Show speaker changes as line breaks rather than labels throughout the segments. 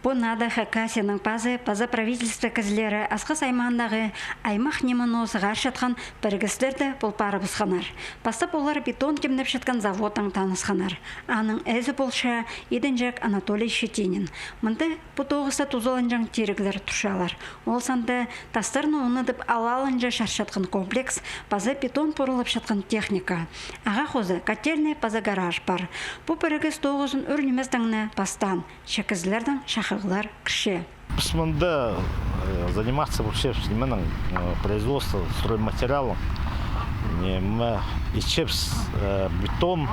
По нада Хакасияның паза правительство кізлері асқы саймандағы аймақ неміно сығар шатқан біргістерді бұл пары бұсқанар. Бастап олар бетон кемнеп шатқан заводтың танысқанар. Аның әзі болша едінжек Анатолий Щетинин. Мұнды бұтоғыста тұзылынжан терігілер тұршалар. Ол санды тастарны оныдып алалынжа шаршатқан комплекс, паза бетон порылып шатқан техника. Аға қозы котельный паза гараж бар. Бұл біргіс тоғызын өрнеместіңні пастан, шекізлердің шақығылар кіше.
Пысмында заниматься вообще производством стройматериалом. И чепс, бетон,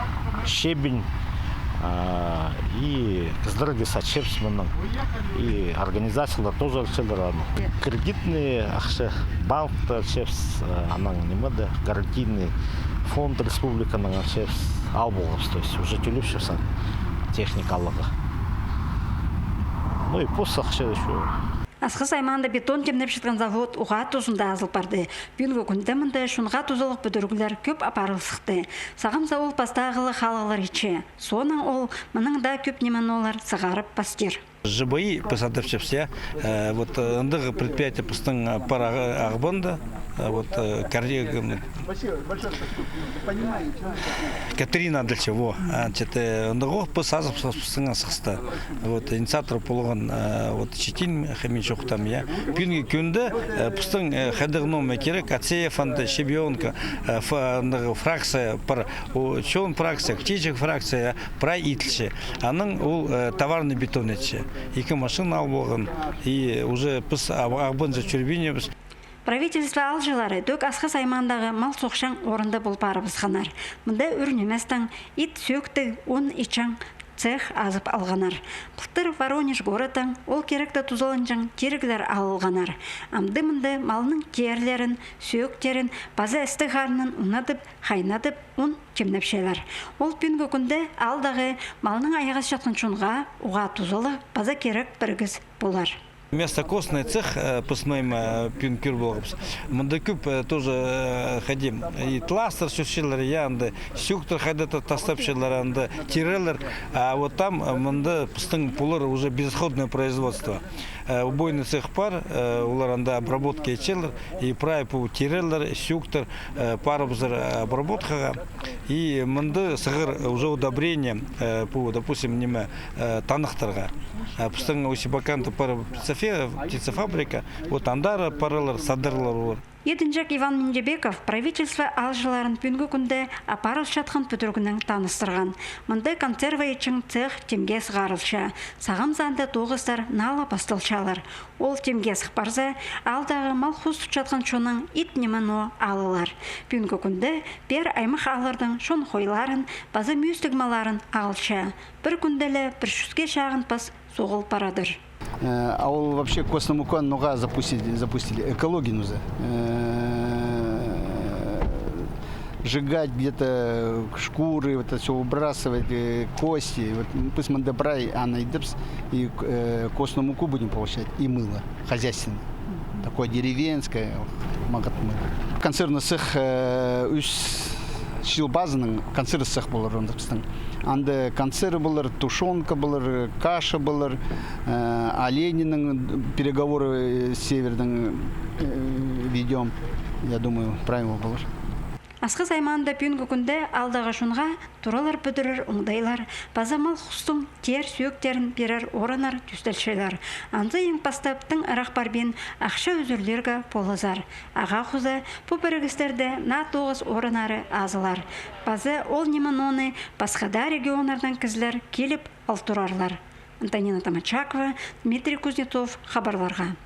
щебень, и кыздырги сачепсманың, и организациялар тоже арчылар. Кредитные акча, банктар чепс, аның немеде, гарантийный фонд республиканың чепс алболғыз, то есть уже төлепші техникалығы. Ну и после ақша еще.
Асқы сайманда бетон кемнеп шытқан завод уға тұзында азыл барды. Бүгінгі күнде мұнда шунға тұзылық бүдіргілер көп апарылсықты. Сағым завол пастағылы халалар ече. Соның ол мұның да көп немен олар сығарып пастер.
ЖБИ посадывши все, вот андығы предприятие пустың пара ағбонда, вот Катерина дальше, во, андығы посадып пустың асықсты. Вот инициатор полған вот Щетин Хаминчук там я. Пюнги күнді пустың хадығном керек, АЦФ анды шебионка, фракция пар, чон фракция, ктичек фракция, правительше. Аның ол товарный бетон етші. Екі машина албоған, и уже пыс ағбын за чүрбине біз.
Правительство алжылары дөк асқы саймандағы мал соқшан орынды бұл пары бұзғанар. Мұнда үрнеместің ит сөкті он ичан цех азып алғанар. Бұқтыр Воронеж городың ол керекті тұзылынжан терігілер алылғанар. Амды мұнды малының терлерін, сөктерін, база әсті ғарынын ұнадып, қайнадып, он кемнепшелер. Ол бүгінгі күнде алдағы малының аяғыз жатқан шунға, уға тұзылы, база керек біргіз болар.
Место костный цех посмотрим пинкюр болгопс. Мандакюб тоже ходим. И тластер шушилер, янды, сюктер ходят тастапшилер, янды, тирелер. А вот там манда пустың пулар уже безысходное производство. Убойный цех пар, уларанда обработки челлер и прайпу тирелер, сюктер, парабзер обработка. И манда сыгыр уже удобрение по, допустим, неме танахтарга. Пустың усибаканты пара птицефабрика, вот андара паралар, садырлар.
Едінжек Иван Миндебеков правительство алжыларын бүгінгі күнде апарыл шатқан бүдіргінің таныстырған. Мұнда консерва ечің цех темге сығарылша. Сағым занды тоғыздар нала бастылшалар. Ол темге сықпарза, алдағы мал құс тұтшатқан шоның ит неміно алылар. Бүгінгі күнде бер аймақ алырдың шон қойларын, базы мүйістігмаларын алша. Бір күнделі бір шүзге шағын пас соғыл парадыр.
А ол вообще костному нога запустили экологию нужно. Сжигать где-то шкуры, вот это все выбрасывать, кости. Вот пусть мы добрай, а найдепс и костную муку будем получать, и мыло хозяйственное. Такое деревенское, магатмы. Консервный цех шил базаның консервный цех болар ондырстың. Анда консервы болар, тушенка болар, каша болар, Олениның переговоры с Северным ведем, я думаю, правильно болар.
Асқы сайманында бүгінгі күнде алдағы шунға туралар бүдірір оңдайлар, базамал құстың тер сүйектерін берер оранар түстелшелер. Анды ең бастаптың арақ барбен ақша өзірлерге полызар. Аға құзы бұл бірігістерді на 9 оранары азылар. Базы ол неманоны басқада регионардан кізлер келіп алтурарлар. Антонина Тамачакова, Дмитрий Кузнецов, хабарларға.